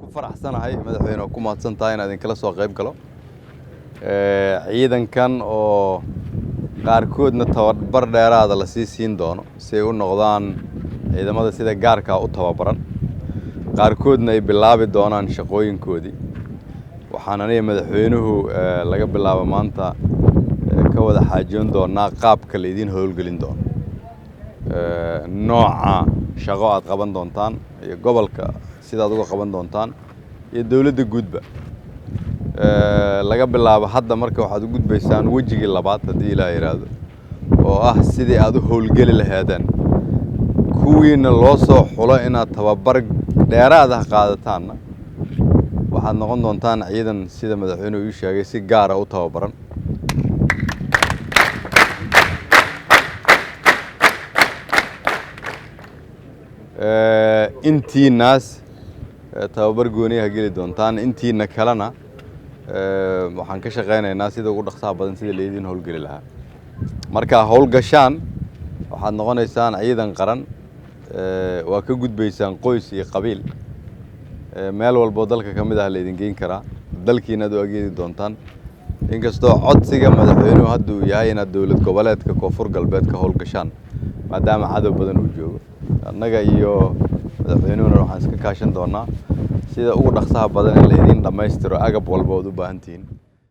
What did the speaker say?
ku faraxsanahay madaxweyne ku mahadsantahay inaad idinkala soo qayb galo ciidankan oo qaarkoodna tababar dheeraad la siin doono si ay u noqdaan ciidamada sida gaarka u tababaran qaarkoodna ay bilaabi doonaan shaqooyinkoodii waxaan aniga madaxweynuhu laga bilaabo maanta ka wada xaajoon doonaa qaabka la idin howlgelin doono nooca shaqo aad qaban doontaan iyo gobolka sidaad uga qaban doontaan iyo dawladda guudba laga bilaabo hadda marka waxaad u gudbaysaan wajigii labaad hadii ilaahay yiraahdo oo ah sidii aad u howlgeli lahaydeen kuwiina loo soo xulo inaad tababar dheeraad ah qaadataan waxaad noqon doontaan ciidan sida madaxweynuhu uu sheegay si gaar ah u tababaran intii naas tababar gooniyaha geli doontaan intiina kalena waxaan ka shaqeynaynaa sida ugu dhaqsaha badan sida leedin howlgeli lahaa marka howlgashaan waxaad noqonaysaan ciidan qaran waa ka gudbaysaan qoys iyo qabiil meel walba dalka kamid ah leedin geyn karaa dalkiina aad u ageedi doontaan inkastoo codsiga madaxweynuhu hadda uu yahay inaad dawlad goboleedka koonfur galbeed ka howlgashaan maadaama cadow badan uu joogo annaga iyo madaxweynuhuna waxaan iska kaashan doonaa sida ugu dhaqsaha badan in leedin dhammaystiro agab walba oo u baahan tihiin